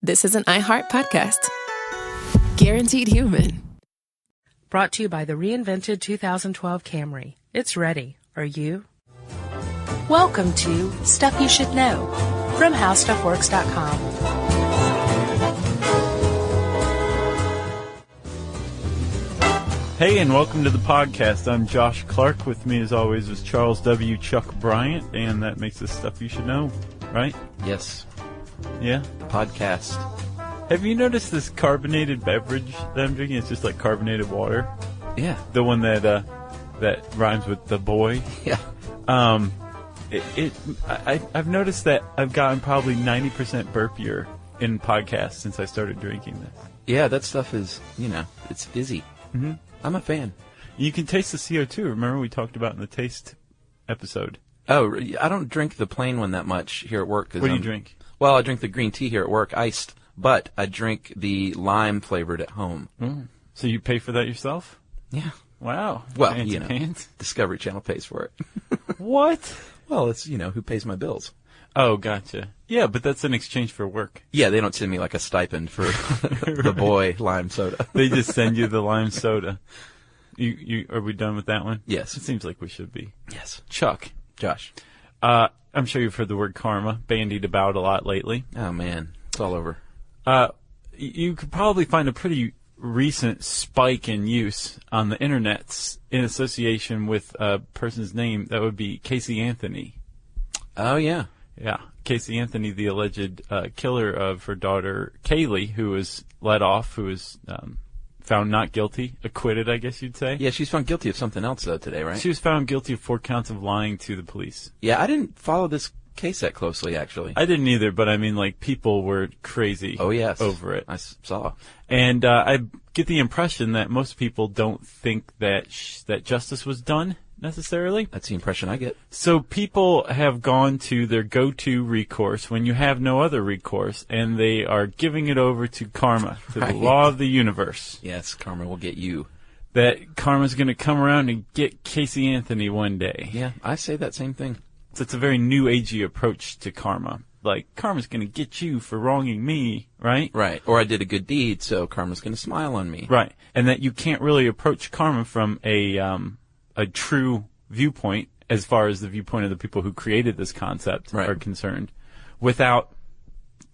this is an iHeart podcast. Guaranteed human. Brought to you by the reinvented 2012 Camry. It's ready. Are you? Welcome to Stuff You Should Know from HowStuffWorks.com. Hey, and welcome to the podcast. I'm Josh Clark. With me, as always, is Charles W. Chuck Bryant, and that makes this Stuff You Should Know, right? Yes. Yeah? Podcast. Have you noticed this carbonated beverage that I'm drinking? It's just like carbonated water. Yeah. The one that rhymes with the boy. Yeah. I've noticed that I've gotten probably 90% burpier in podcasts since I started drinking this. Yeah, that stuff is, it's fizzy. Mm-hmm. I'm a fan. You can taste the CO2. Remember we talked about in the taste episode? Oh, I don't drink the plain one that much here at work. What do you drink? Well, I drink the green tea here at work, iced, but I drink the lime flavored at home. Mm. So you pay for that yourself? Yeah. Wow. Well, Fancy pants. Discovery Channel pays for it. What? Well, it's, who pays my bills. Oh, gotcha. Yeah, but that's in exchange for work. Yeah, they don't send me like a stipend for the boy lime soda. They just send you the lime soda. Are we done with that one? Yes. It seems like we should be. Yes. Chuck. Josh. I'm sure you've heard the word karma bandied about a lot lately. Oh, man. It's all over. You could probably find a pretty recent spike in use on the internets in association with a person's name. That would be Casey Anthony. Oh, yeah. Yeah. Casey Anthony, the alleged killer of her daughter, Kaylee, who was let off, who was found not guilty, acquitted, I guess you'd say. Yeah, she's found guilty of something else, though, today, right? She was found guilty of 4 counts of lying to the police. Yeah, I didn't follow this case that closely, actually. I didn't either, but I mean, like, people were crazy over it. I saw. And I get the impression that most people don't think that that justice was done, necessarily. That's the impression I get. So people have gone to their go-to recourse when you have no other recourse, and they are giving it over to karma, to the law of the universe. Yes, karma will get you. That karma's going to come around and get Casey Anthony one day. Yeah, I say that same thing. So it's a very new agey approach to karma. Like, karma's going to get you for wronging me, right? Right. Or I did a good deed, so karma's going to smile on me. Right. And that you can't really approach karma from a true viewpoint, as far as the viewpoint of the people who created this concept are concerned, without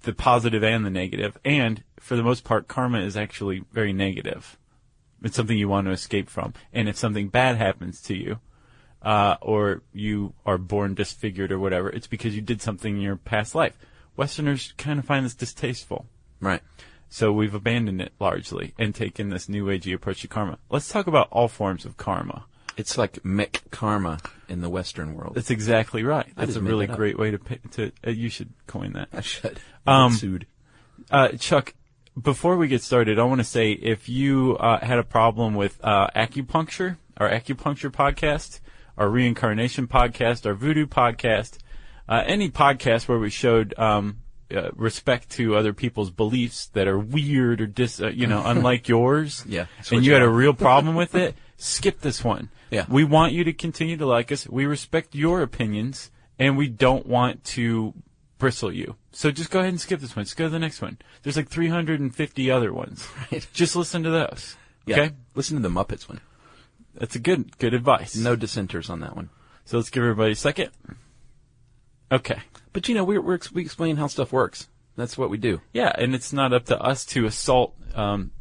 the positive and the negative. And for the most part, karma is actually very negative. It's something you want to escape from. And if something bad happens to you, or you are born disfigured or whatever, it's because you did something in your past life. Westerners kind of find this distasteful. Right. So we've abandoned it largely and taken this new agey approach to karma. Let's talk about all forms of karma. It's like mech karma in the Western world. That's exactly right. That's a really great way to you should coin that. I should. Sued. Chuck, before we get started, I want to say if you had a problem with acupuncture, our acupuncture podcast, our reincarnation podcast, our voodoo podcast, any podcast where we showed respect to other people's beliefs that are weird or unlike yours, yeah, and you had a real problem with it, skip this one. Yeah. We want you to continue to like us. We respect your opinions, and we don't want to bristle you. So just go ahead and skip this one. Just go to the next one. There's like 350 other ones. Right. Just listen to those. Yeah. Okay? Listen to the Muppets one. That's a good advice. No dissenters on that one. So let's give everybody a second. Okay. But we explain how stuff works. That's what we do. Yeah, and it's not up to us to assault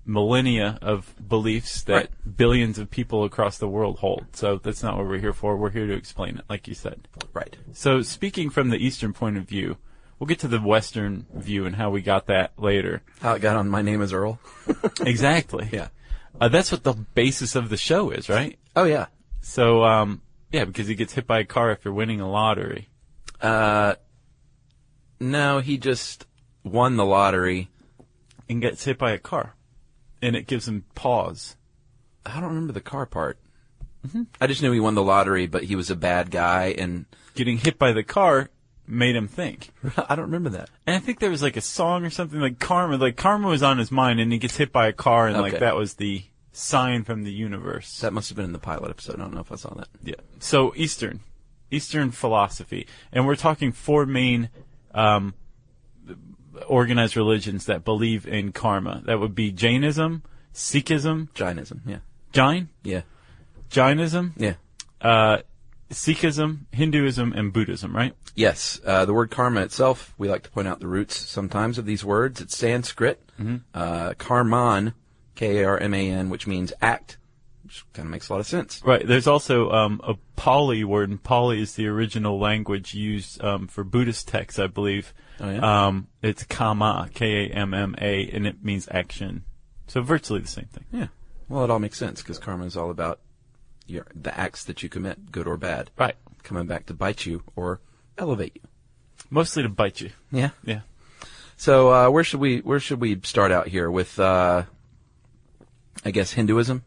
millennia of beliefs that billions of people across the world hold. So that's not what we're here for. We're here to explain it, like you said. Right. So speaking from the Eastern point of view, we'll get to the Western view and how we got that later. How it got on My Name is Earl. Exactly. Yeah. That's what the basis of the show is, right? Oh, yeah. So, because he gets hit by a car after winning a lottery. No, he just won the lottery. And gets hit by a car. And it gives him pause. I don't remember the car part. Mm-hmm. I just knew he won the lottery, but he was a bad guy, and getting hit by the car made him think. I don't remember that. And I think there was like a song or something like karma. Like karma was on his mind, and he gets hit by a car, and like that was the sign from the universe. That must have been in the pilot episode. I don't know if I saw that. Yeah. So Eastern philosophy, and we're talking 4 main organized religions that believe in karma. That would be Jainism, Sikhism. Jainism, yeah. Jain? Yeah. Jainism? Yeah. Sikhism, Hinduism, and Buddhism, right? Yes. The word karma itself, we like to point out the roots sometimes of these words. It's Sanskrit. Karman, K-A-R-M-A-N, which means act, which kind of makes a lot of sense. Right. There's also a Pali word, and Pali is the original language used for Buddhist texts, I believe. Oh, yeah? It's kama, K-A-M-M-A, and it means action. So virtually the same thing. Yeah. Well, it all makes sense because karma is all about the acts that you commit, good or bad. Right. Coming back to bite you or elevate you. Mostly to bite you. Yeah. Yeah. So where should we start out here with I guess Hinduism?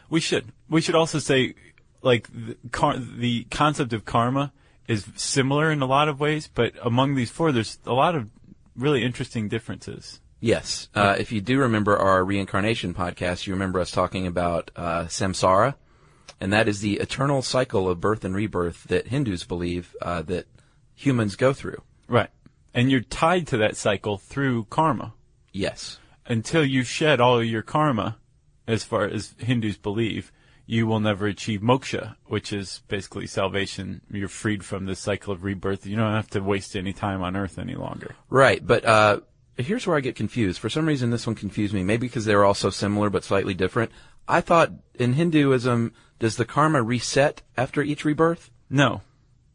We should also say, like, the concept of karma is similar in a lot of ways, but among these four, there's a lot of really interesting differences. Yes. If you do remember our reincarnation podcast, you remember us talking about samsara, and that is the eternal cycle of birth and rebirth that Hindus believe that humans go through. Right. And you're tied to that cycle through karma. Yes. Until you shed all of your karma, as far as Hindus believe, you will never achieve moksha, which is basically salvation. You're freed from this cycle of rebirth. You don't have to waste any time on earth any longer. Right. But here's where I get confused. For some reason, this one confused me. Maybe because they're all so similar but slightly different. I thought in Hinduism, does the karma reset after each rebirth? No.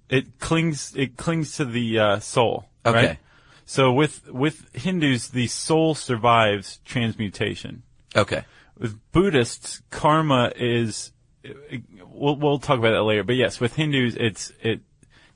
It clings to the soul. Okay. Right? So with Hindus, the soul survives transmutation. Okay. With Buddhists, karma is, we'll talk about that later, but yes, with Hindus,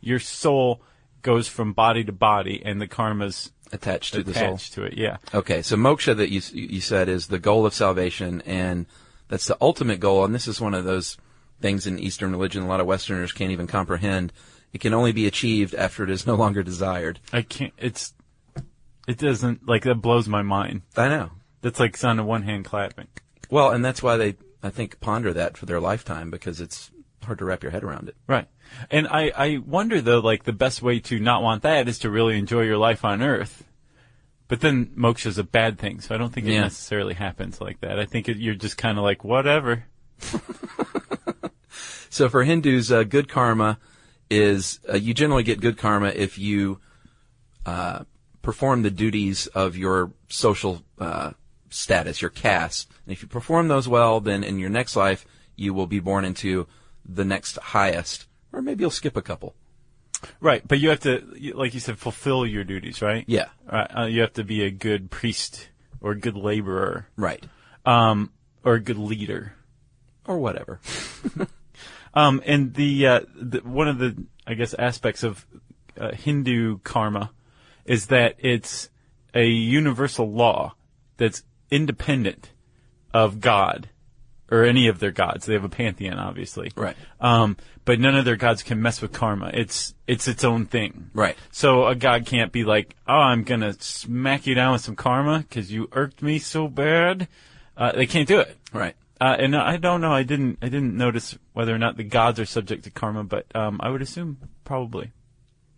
your soul goes from body to body, and the karma's attached to the soul. Attached to it, yeah. Okay, so moksha that you said is the goal of salvation, and that's the ultimate goal, and this is one of those things in Eastern religion a lot of Westerners can't even comprehend. It can only be achieved after it is no longer desired. It doesn't, like, that blows my mind. I know. That's like sound of one hand clapping. Well, and that's why they, I think, ponder that for their lifetime, because it's hard to wrap your head around it. Right. And I wonder, though, like, the best way to not want that is to really enjoy your life on Earth. But then moksha is a bad thing, so I don't think it necessarily happens like that. I think you're just kind of like, whatever. So for Hindus, good karma is, you generally get good karma if you perform the duties of your social status, your caste. And if you perform those well, then in your next life, you will be born into the next highest, or maybe you'll skip a couple. Right, but you have to, like you said, fulfill your duties, right? Yeah. You have to be a good priest or a good laborer. Right. Or a good leader. Or whatever. And the one of the, I guess, aspects of Hindu karma is that it's a universal law that's independent of God or any of their gods. They have a pantheon, obviously. Right. But none of their gods can mess with karma. It's its own thing. Right. So a god can't be like, oh, I'm going to smack you down with some karma because you irked me so bad. They can't do it. Right. And I don't know. I didn't notice whether or not the gods are subject to karma, but I would assume probably.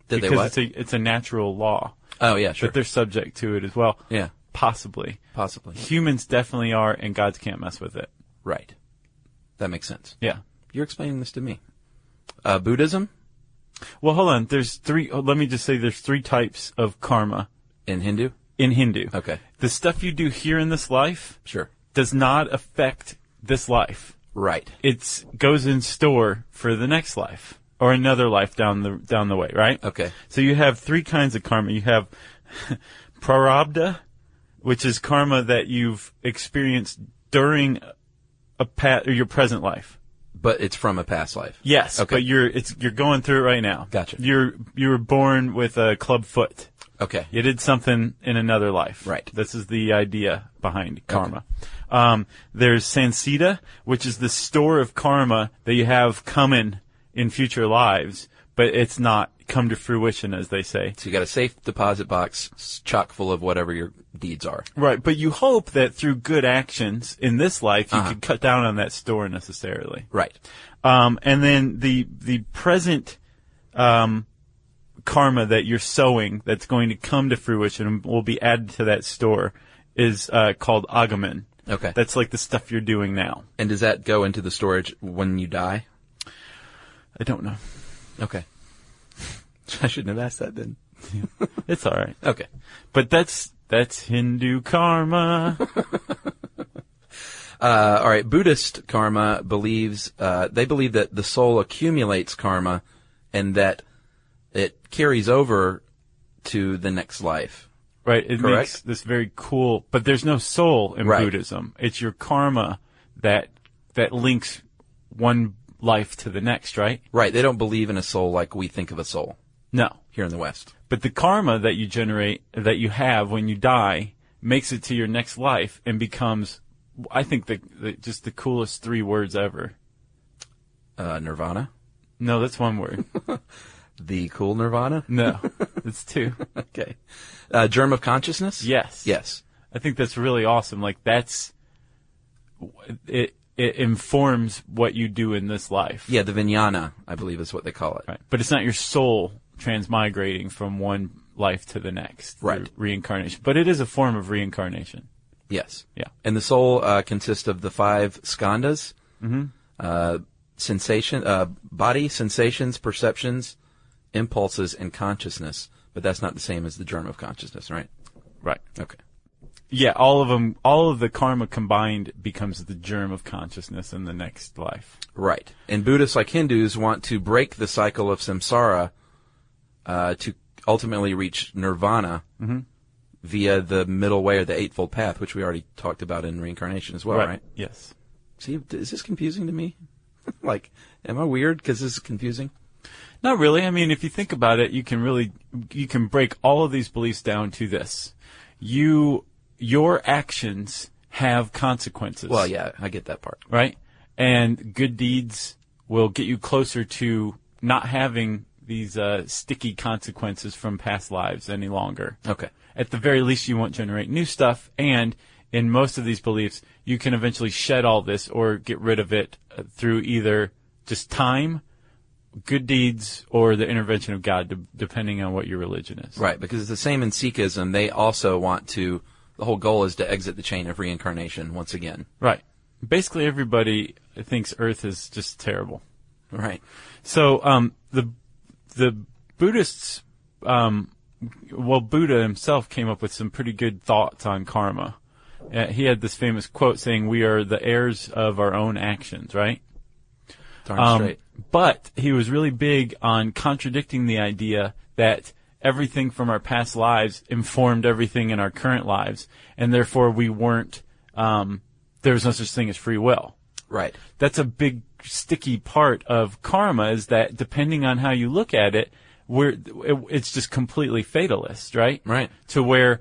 Did because they what? It's a natural law. Oh, yeah, sure. That they're subject to it as well. Yeah. Possibly. Humans definitely are, and gods can't mess with it. Right. That makes sense. Yeah. You're explaining this to me. Buddhism? Well, hold on. Let me just say there's three types of karma. In Hindu? In Hindu. Okay. The stuff you do here in this life Sure. does not affect this life. Right. It goes in store for the next life or another life down the way, right? Okay. So you have three kinds of karma. You have prarabdha, which is karma that you've experienced during your present life. But it's from a past life. Yes. Okay. But you're going through it right now. Gotcha. You were born with a club foot. Okay. You did something in another life. Right. This is the idea behind karma. Okay. There's sansita, which is the store of karma that you have coming in future lives, but it's not come to fruition, as they say. So you got a safe deposit box chock full of whatever your deeds are. Right, but you hope that through good actions in this life, you could cut down on that store necessarily. Right. And then the present karma that you're sowing that's going to come to fruition and will be added to that store is called agamen. Okay. That's like the stuff you're doing now. And does that go into the storage when you die? I don't know. Okay. I shouldn't have asked that then. It's all right. Okay. But that's Hindu karma. All right. Buddhist karma believes, they believe that the soul accumulates karma and that it carries over to the next life. Right. It Correct? makes this very cool, but there's no soul in Right. Buddhism. It's your karma that links one life to the next, right? Right. They don't believe in a soul like we think of a soul No. here in the West. But the karma that you generate, that you have when you die, makes it to your next life and becomes, I think, just the coolest 3 words ever. Nirvana? No, that's 1 word. The cool nirvana? No, it's 2. Okay. Germ of consciousness? Yes. Yes. I think that's really awesome. Like, it informs what you do in this life. Yeah, the vijnana, I believe is what they call it. Right. But it's not your soul transmigrating from one life to the next. through Right. Reincarnation. But it is a form of reincarnation. Yes. Yeah. And the soul consists of the 5 skandhas. Mm-hmm. Body, sensations, perceptions, impulses, and consciousness. But that's not the same as the germ of consciousness, right? Right. Okay. Yeah, all of the karma combined becomes the germ of consciousness in the next life. Right. And Buddhists, like Hindus, want to break the cycle of samsara to ultimately reach nirvana via the middle way or the Eightfold Path, which we already talked about in reincarnation as well, right? Yes. See, is this confusing to me? Like, am I weird because this is confusing? Not really. I mean, if you think about it, you can break all of these beliefs down to this. Your actions have consequences. Well, yeah, I get that part. Right? And good deeds will get you closer to not having these sticky consequences from past lives any longer. Okay. At the very least, you won't generate new stuff, and in most of these beliefs, you can eventually shed all this or get rid of it through either just time, good deeds, or the intervention of God, depending on what your religion is. Right, because it's the same in Sikhism. They also want to, the whole goal is to exit the chain of reincarnation once again. Right. Basically, everybody thinks Earth is just terrible. Right. So the Buddhists, Buddha himself came up with some pretty good thoughts on karma. He had this famous quote saying, "We are the heirs of our own actions," right? Darn straight. But he was really big on contradicting the idea that everything from our past lives informed everything in our current lives, and therefore we weren't, there was no such thing as free will. Right. That's a big, sticky part of karma, is that depending on how you look at it, it's just completely fatalist, right? Right. To where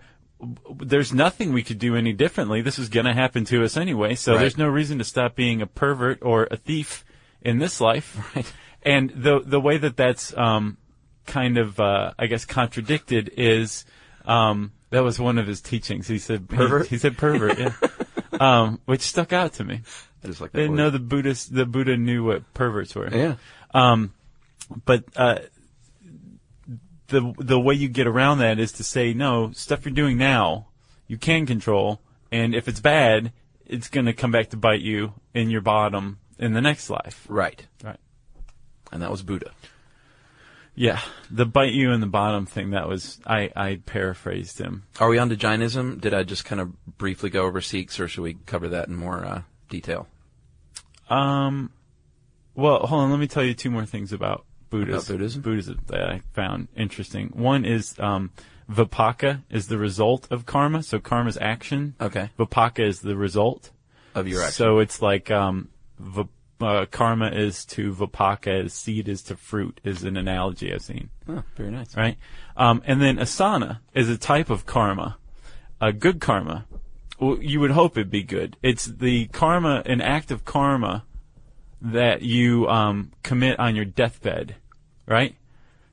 there's nothing we could do any differently. This is going to happen to us anyway, so Right. there's no reason to stop being a pervert or a thief in this life. Right. And the way that's kind of, I guess, contradicted is, that was one of his teachings. He said Pervert? He said pervert, yeah. Which stuck out to me. I just like I that didn't word. know the Buddha knew what perverts were. Yeah. But the way you get around that is to say, no, stuff you're doing now, you can control, and if it's bad, it's going to come back to bite you in your bottom in the next life. Right. Right. And that was Buddha. Yeah, the bite you in the bottom thing, that was, I paraphrased him. Are we on to Jainism? Did I just kind of briefly go over Sikhs, or should we cover that in more detail? Well, hold on, let me tell you 2 more things about Buddhism that I found interesting. One is vipaka is the result of karma, so karma's action. Okay. Vipaka is the result Of your action. So it's like karma is to vipaka as seed is to fruit, is an analogy I've seen. Oh, very nice. Right? And then asana is a type of karma, good karma. Well, you would hope it'd be good. It's the karma, an act of karma that you commit on your deathbed, right?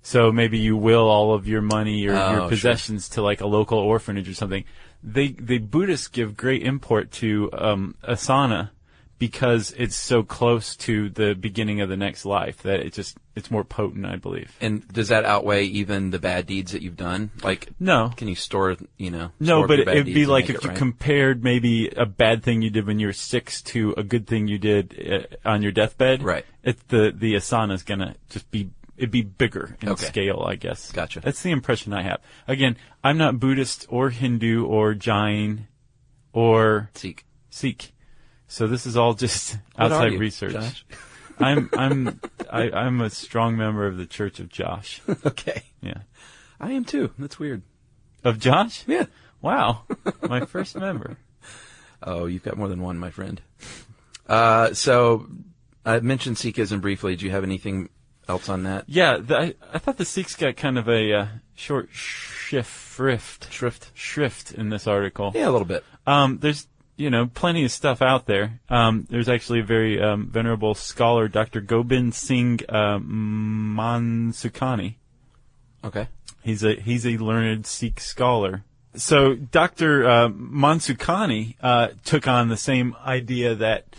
So maybe you will all of your money or your possessions to like a local orphanage or something. The Buddhists give great import to asana because it's so close to the beginning of the next life that it's more potent, I believe. And does that outweigh even the bad deeds that you've done? Like, no. Can you store, No, but it'd be like if you right? compared maybe a bad thing you did when you were 6 to a good thing you did on your deathbed. Right. The asana's gonna it'd be bigger in Okay. scale, I guess. Gotcha. That's the impression I have. Again, I'm not Buddhist or Hindu or Jain or Sikh. So this is all just What are outside you, research. Josh? I'm a strong member of the Church of Josh. Okay. Yeah. I am too. That's weird. Of Josh? Yeah. Wow. My first member. Oh, you've got more than one, my friend. So I mentioned Sikhism briefly. Do you have anything else on that? Yeah, I thought the Sikhs got kind of a short shrift in this article. Yeah, a little bit. There's plenty of stuff out there. There's actually a very venerable scholar, Dr. Gobind Singh Mansukhani. Okay. He's a learned Sikh scholar. So Dr. Mansukhani took on the same idea that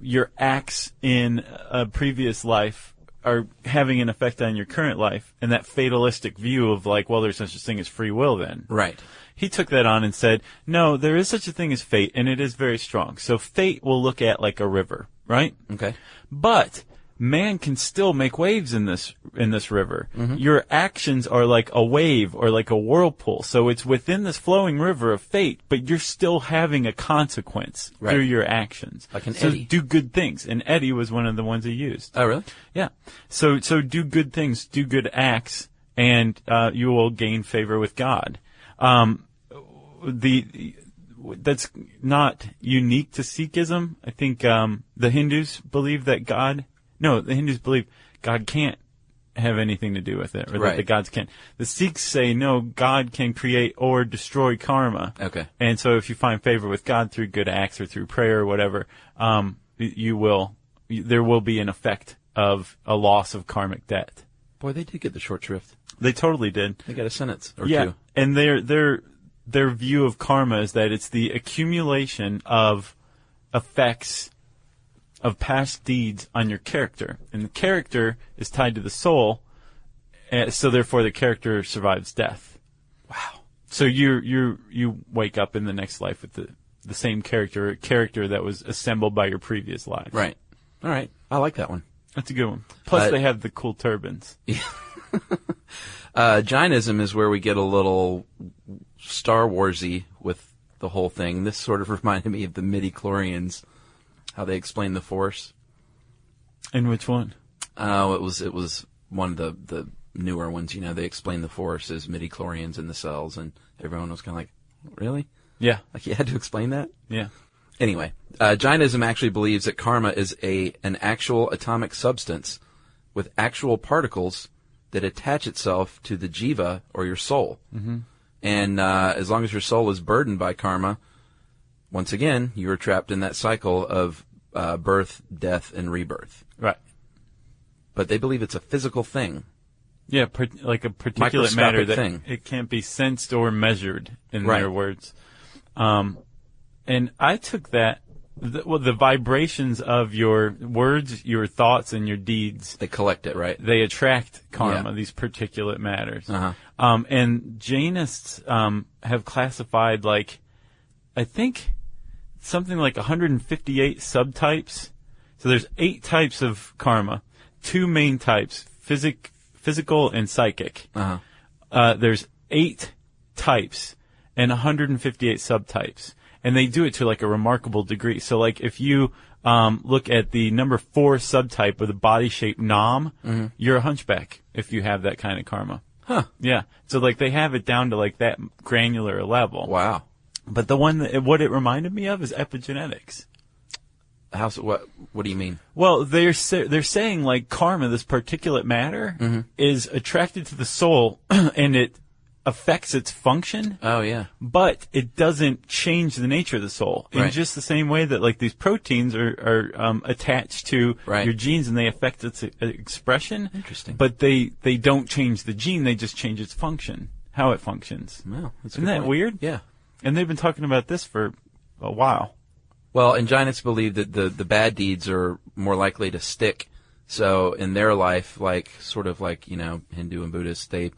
your acts in a previous life are having an effect on your current life, and that fatalistic view of like, well, there's such a thing as free will then. Right. He took that on and said, no, there is such a thing as fate, and it is very strong. So fate will look at like a river, right? Okay. But man can still make waves in this river. Mm-hmm. Your actions are like a wave or like a whirlpool. So it's within this flowing river of fate, but you're still having a consequence through your actions. Like an so eddy. do good things. And eddy was one of the ones he used. Oh, really? Yeah. So do good things, do good acts, and you will gain favor with God. That's not unique to Sikhism. I think the Hindus believe that the Hindus believe God can't have anything to do with it, or that the gods can't. The Sikhs say, no, God can create or destroy karma. Okay. And so if you find favor with God through good acts or through prayer or whatever, there will be an effect of a loss of karmic debt. Boy, they did get the short shrift. They totally did. They got a sentence or Yeah, two. and their view of karma is that it's the accumulation of effects of past deeds on your character, and the character is tied to the soul, so therefore the character survives death. Wow. So you wake up in the next life with the same character that was assembled by your previous life. Right. All right. I like that one. That's a good one. Plus they have the cool turbans. Jainism is where we get a little Star Warsy with the whole thing. This sort of reminded me of the midi-chlorians, how they explain the Force. And which one? It was one of the newer ones. They explain the Force as midi-chlorians in the cells, and everyone was kind of like, really? Yeah. Like you had to explain that? Yeah. Anyway, Jainism actually believes that karma is an actual atomic substance with actual particles that attach itself to the jiva, or your soul. Mm-hmm. And as long as your soul is burdened by karma, once again, you are trapped in that cycle of birth, death, and rebirth. Right. But they believe it's a physical thing. Yeah, like a particulate matter that thing. It can't be sensed or measured, in their words. And I took that, the vibrations of your words, your thoughts, and your deeds. They collect it, right? They attract karma, these particulate matters. Uh-huh. And Jainists have classified, I think, something like 158 subtypes. So there's 8 types of karma, 2 main types, physical and psychic. Uh-huh. There's 8 types and 158 subtypes. And they do it to a remarkable degree. So if you look at the number 4 subtype with a body-shaped nom, mm-hmm. you're a hunchback if you have that kind of karma. Huh. Yeah. So they have it down to that granular level. Wow. But the one what it reminded me of is epigenetics. What do you mean? Well, they're saying karma, this particulate matter, mm-hmm. is attracted to the soul and it affects its function. Oh, yeah. But it doesn't change the nature of the soul. In just the same way that these proteins are attached to your genes and they affect its expression. Interesting. But they don't change the gene, they just change its function, how it functions. Wow, that's Isn't that weird? Yeah. And they've been talking about this for a while. Well, and Jainists believe that the bad deeds are more likely to stick. So in their life, like sort of like, Hindu and Buddhist, they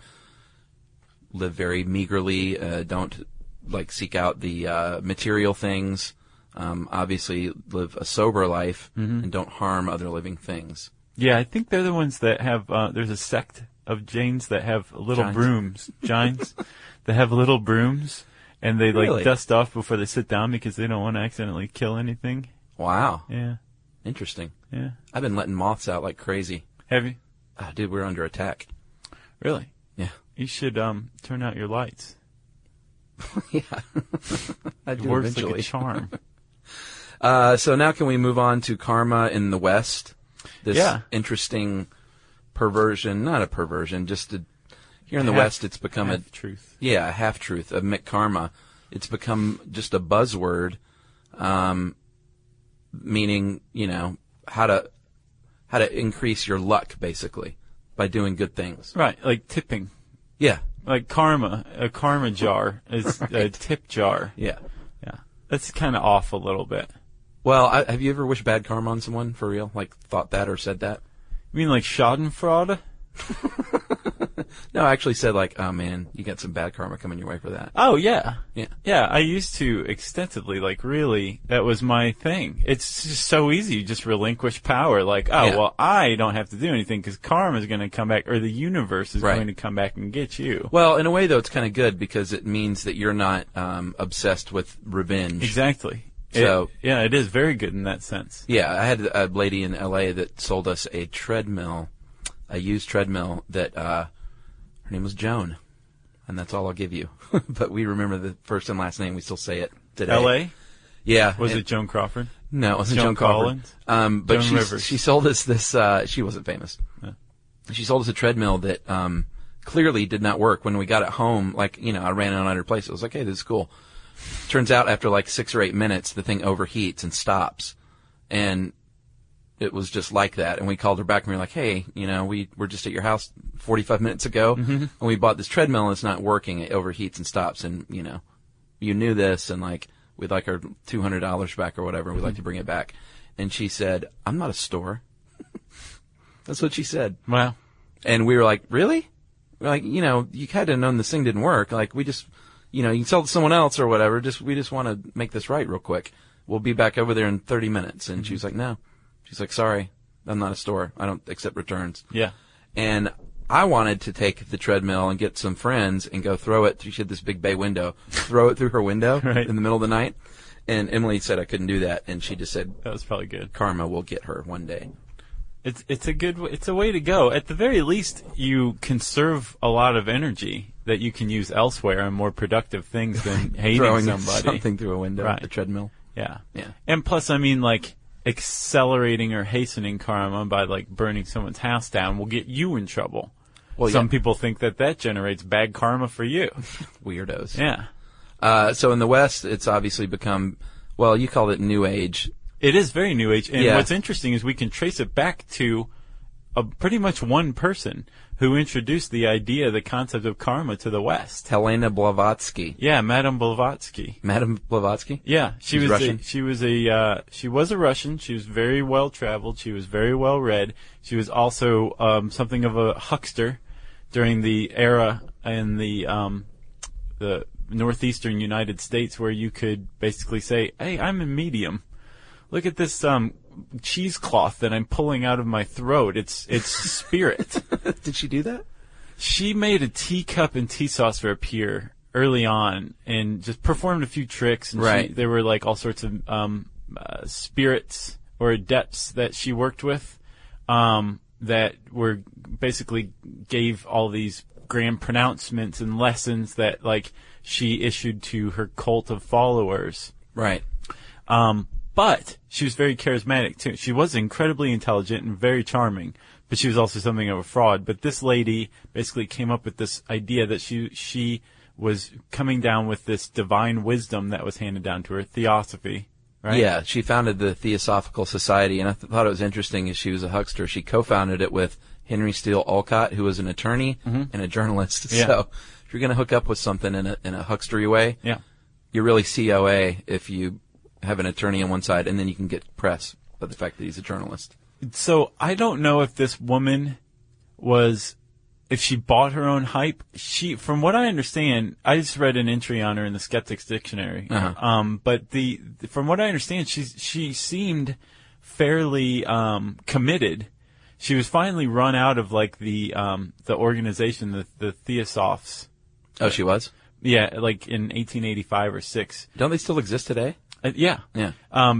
live very meagerly, don't like seek out the material things, obviously live a sober life, and don't harm other living things. Yeah, I think they're the ones that have, there's a sect of Jains that have little brooms. Jains. They have little brooms, and they Really? dust off before they sit down because they don't want to accidentally kill anything. Wow. Yeah. Interesting. Yeah. I've been letting moths out like crazy. Have you? Oh, dude, we're under attack. Really? Yeah. You should turn out your lights. Yeah. I It do works eventually. like a charm. So now can we move on to karma in the West? This interesting perversion, not a perversion, just here in the West it's become a truth. Yeah, a half-truth, a karma. It's become just a buzzword, meaning, how to increase your luck, basically, by doing good things. Right, like tipping. Yeah. Like karma, a karma jar is a tip jar. Yeah. Yeah. That's kind of off a little bit. Well, have you ever wished bad karma on someone, for real? Like, thought that or said that? You mean like schadenfreude? No, I actually said like, oh man, you got some bad karma coming your way for that. Oh, yeah. Yeah. Yeah, I used to extensively, like really, that was my thing. It's just so easy. You just relinquish power. Like, well, I don't have to do anything because karma is going to come back, or the universe is going to come back and get you. Well, in a way, though, it's kind of good because it means that you're not obsessed with revenge. Exactly. So it is very good in that sense. Yeah, I had a lady in L.A. that sold us a treadmill, a used treadmill that her name was Joan, and that's all I'll give you. But we remember the first and last name. We still say it today. L.A.? Yeah. Was it Joan Crawford? No, it wasn't Joan Crawford. Collins? But Joan Rivers. she sold us this. She wasn't famous. Yeah. She sold us a treadmill that clearly did not work. When we got it home, like, I ran out of place. I was like, hey, this is cool. Turns out after like 6 or 8 minutes, the thing overheats and stops. And it was just like that. And we called her back and we were like, hey, we were just at your house 45 minutes ago and we bought this treadmill and it's not working. It overheats and stops. And, you knew this and like, we'd like our $200 back or whatever. We'd like to bring it back. And she said, I'm not a store. That's what she said. Wow. And we were like, really? We're like, you had to have known this thing didn't work. Like, we just, you can sell it to someone else or whatever. We just want to make this right real quick. We'll be back over there in 30 minutes. And she was like, no. She's like, sorry, I'm not a store. I don't accept returns. Yeah. And I wanted to take the treadmill and get some friends and go throw it. She had this big bay window. Throw it through her window in the middle of the night. And Emily said I couldn't do that. And she just said, that was probably good. Karma will get her one day. It's a way to go. At the very least, you conserve a lot of energy that you can use elsewhere on more productive things than hating Throwing somebody. something through a window, Right. the treadmill. Yeah. Yeah. And plus, I mean, like, accelerating or hastening karma by, like, burning someone's house down will get you in trouble. Well, Some people think that generates bad karma for you. Weirdos. Yeah. So in the West, it's obviously become, well, you call it New Age. It is very New Age. And Yeah. what's interesting is we can trace it back to pretty much one person who introduced the concept of karma to the West. Helena Blavatsky. Yeah, Madame Blavatsky. Madame Blavatsky? Yeah, she was Russian? she was a Russian. She was very well traveled. She was very well read. She was also something of a huckster during the era in the northeastern United States where you could basically say, "Hey, I'm a medium. Look at this cheesecloth that I'm pulling out of my throat. It's spirit." Did she do that? She made a teacup and tea sauce for a peer early on and just performed a few tricks. And Right. there were like all sorts of spirits or adepts that she worked with that were basically gave all these grand pronouncements and lessons that like she issued to her cult of followers. Right. But she was very charismatic too. She was incredibly intelligent and very charming, but she was also something of a fraud. But this lady basically came up with this idea that she was coming down with this divine wisdom that was handed down to her, theosophy, right? Yeah, she founded the Theosophical Society, and I thought it was interesting as she was a huckster. She co-founded it with Henry Steele Olcott, who was an attorney and a journalist. Yeah. So if you're going to hook up with something in a huckstery way, Yeah. you're really COA if you have an attorney on one side, and then you can get press by the fact that he's a journalist. So I don't know if this woman if she bought her own hype. From what I understand, I just read an entry on her in the Skeptics Dictionary. But from what I understand, she seemed fairly committed. She was finally run out of like the organization, the Theosophists. Oh, she was? Yeah, like in 1885 or 6. Don't they still exist today? Yeah.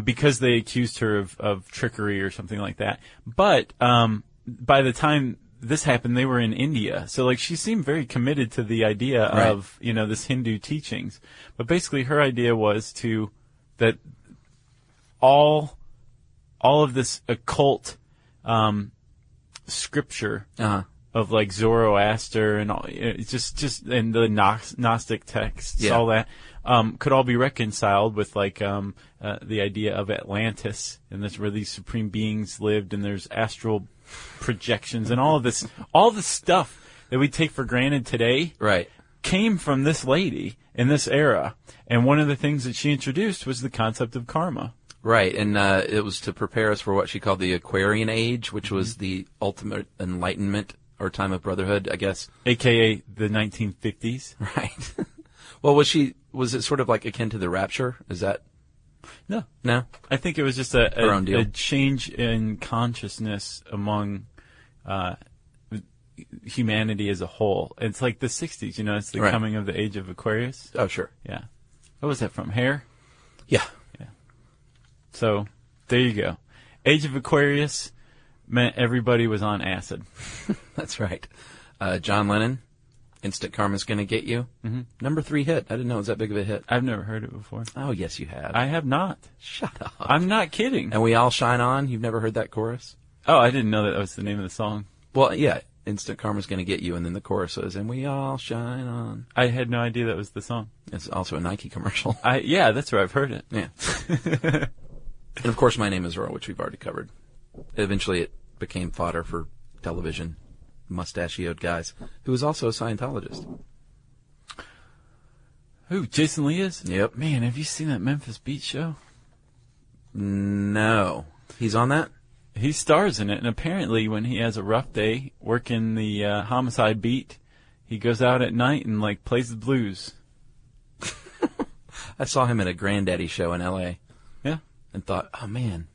Because they accused her of trickery or something like that. But by the time this happened, they were in India. So like she seemed very committed to the idea of, this Hindu teachings. But basically her idea was that all of this occult scripture of like Zoroaster and all, just and the Gnostic texts, all that could all be reconciled with like the idea of Atlantis, and that's where these supreme beings lived, and there's astral projections and all this stuff that we take for granted today. Right. Came from this lady in this era, and one of the things that she introduced was the concept of karma. Right, and it was to prepare us for what she called the Aquarian Age, which was the ultimate enlightenment or time of brotherhood, I guess. AKA the 1950s. Right. Well, was it sort of like akin to the rapture? Is that? No. I think it was just a change in consciousness among humanity as a whole. It's like the 60s, it's the coming of the age of Aquarius. Oh, sure. Yeah. What was that from? Hair? Yeah. So, there you go. Age of Aquarius meant everybody was on acid. That's right. John Lennon, Instant Karma's Gonna Get You. Mm-hmm. Number 3 hit. I didn't know it was that big of a hit. I've never heard it before. Oh, yes, you have. I have not. Shut up. I'm not kidding. And We All Shine On. You've never heard that chorus? Oh, I didn't know that was the name of the song. Well, yeah. Instant Karma's Gonna Get You, and then the chorus was, and we all shine on. I had no idea that was the song. It's also a Nike commercial. Yeah, that's where I've heard it. Yeah. And, of course, My Name is Earl, which we've already covered. Eventually, it became fodder for television mustachioed guys, who was also a Scientologist. Who, Jason Lee is? Yep. Man, have you seen that Memphis Beat show? No. He's on that? He stars in it, and apparently when he has a rough day working the homicide beat, he goes out at night and, like, plays the blues. I saw him at a Granddaddy show in L.A. Yeah. And thought, oh, man,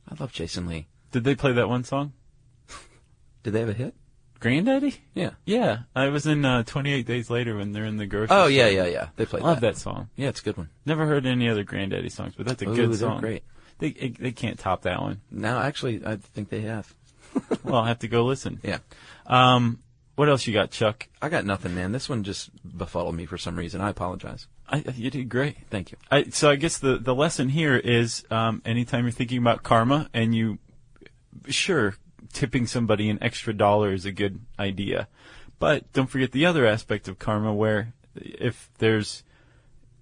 I love Jason Lee. Did they play that one song? Did they have a hit? Granddaddy? Yeah. Yeah. I was in 28 Days Later when they're in the grocery store. Oh, yeah. They played that. Love that song. Yeah, it's a good one. Never heard any other Granddaddy songs, but that's a good song. They're great. They can't top that one. No, actually, I think they have. Well, I'll have to go listen. Yeah. What else you got, Chuck? I got nothing, man. This one just befuddled me for some reason. I apologize. You did great. Thank you. So I guess the lesson here is anytime you're thinking about karma and tipping somebody an extra $1 is a good idea. But don't forget the other aspect of karma where if there's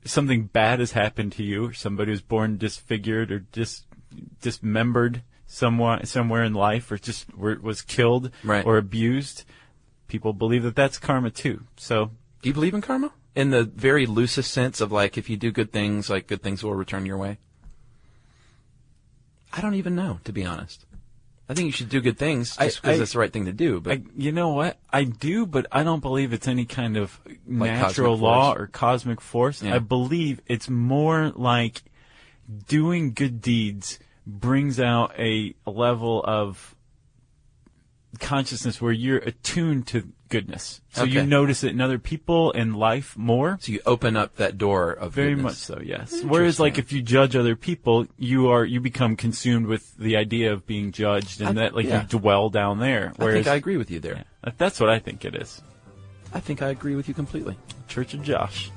something bad has happened to you, or somebody was born disfigured or dismembered somewhere in life, or just was killed or abused, people believe that that's karma too. So, do you believe in karma? In the very loosest sense of, like, if you do good things, like, good things will return your way? I don't even know, to be honest. I think you should do good things just because that's the right thing to do. But you know what? I do, but I don't believe it's any kind of natural law or cosmic force. Yeah. I believe it's more like doing good deeds brings out a level of consciousness where you're attuned to goodness. So you notice it in other people and life more. So you open up that door of very much so, yes. Whereas, like, if you judge other people, you become consumed with the idea of being judged, and you dwell down there. Whereas, I think I agree with you there. Yeah, that's what I think it is. I think I agree with you completely. Church of Josh.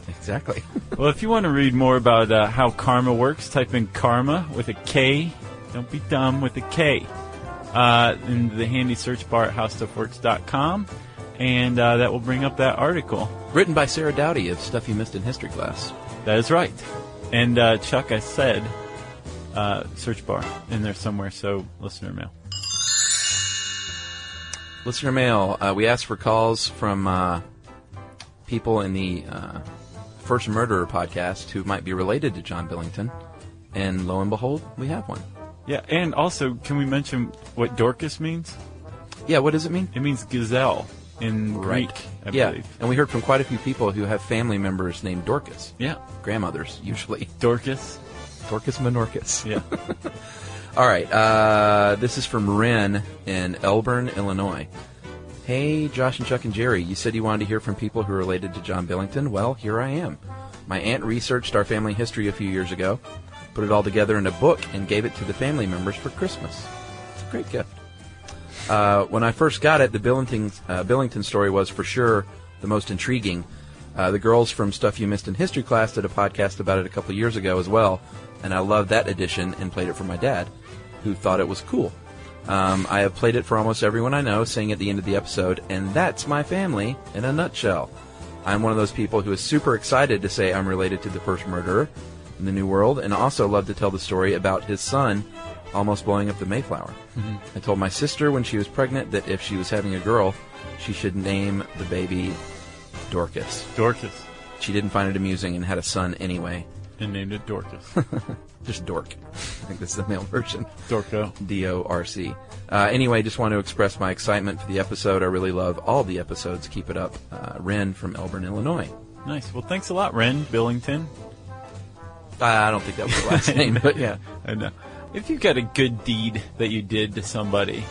Exactly. Well, if you want to read more about how karma works, type in karma with a K. Don't be dumb, with a K. In the handy search bar at howstuffworks.com, and that will bring up that article. Written by Sarah Dowdy of Stuff You Missed in History Class. That is right. And Chuck, I said search bar in there somewhere, so listener mail. Listener mail. We asked for calls from people in the First Murderer podcast who might be related to John Billington. And lo and behold, we have one. Yeah, and also, can we mention what Dorcas means? Yeah, what does it mean? It means gazelle in Greek, I believe. And we heard from quite a few people who have family members named Dorcas. Yeah. Grandmothers, usually. Dorcas. Dorcas Menorcas. Yeah. All right, this is from Ren in Elburn, Illinois. Hey, Josh and Chuck and Jerry, you said you wanted to hear from people who are related to John Billington. Well, here I am. My aunt researched our family history a few years ago, put it all together in a book, and gave it to the family members for Christmas. It's a great gift. When I first got it, the Billington story was for sure the most intriguing. The girls from Stuff You Missed in History class did a podcast about it a couple of years ago as well, and I loved that edition and played it for my dad, who thought it was cool. I have played it for almost everyone I know, saying at the end of the episode, and that's my family in a nutshell. I'm one of those people who is super excited to say I'm related to the first murderer in the New World, and also love to tell the story about his son almost blowing up the Mayflower. Mm-hmm. I told my sister when she was pregnant that if she was having a girl, she should name the baby Dorcas. Dorcas. She didn't find it amusing and had a son anyway. And named it Dorcas. Just Dork. I think this is the male version. Dorco. D-O-R-C. Anyway, just want to express my excitement for the episode. I really love all the episodes. Keep it up. Ren from Elburn, Illinois. Nice. Well, thanks a lot, Ren Billington. I don't think that was the last name, but yeah. I know. If you've got a good deed that you did to somebody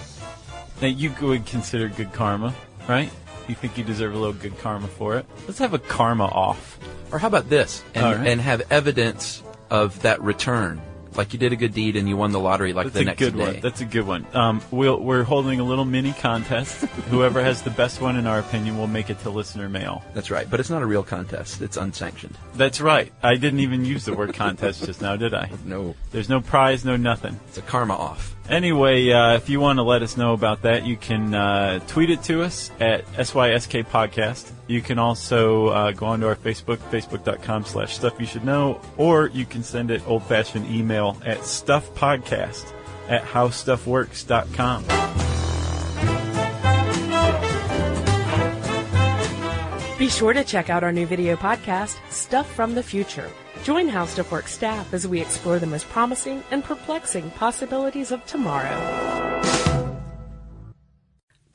that you would consider good karma, right? You think you deserve a little good karma for it? Let's have a karma off. Or how about this? And have evidence of that return. Like you did a good deed and you won the lottery the next day. That's a good one. That's a good one. We're holding a little mini contest. Whoever has the best one, in our opinion, will make it to listener mail. That's right. But it's not a real contest. It's unsanctioned. That's right. I didn't even use the word contest just now, did I? No. There's no prize, no nothing. It's a karma off. Anyway, if you want to let us know about that, you can tweet it to us at SYSK Podcast. You can also go onto our Facebook, facebook.com/StuffYouShouldKnow, or you can send it old-fashioned email at stuffpodcast@howstuffworks.com. Be sure to check out our new video podcast, Stuff from the Future. Join How Stuff Works staff as we explore the most promising and perplexing possibilities of tomorrow.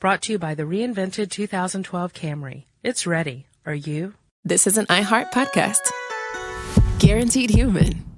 Brought to you by the reinvented 2012 Camry. It's ready. Are you? This is an iHeart podcast. Guaranteed human.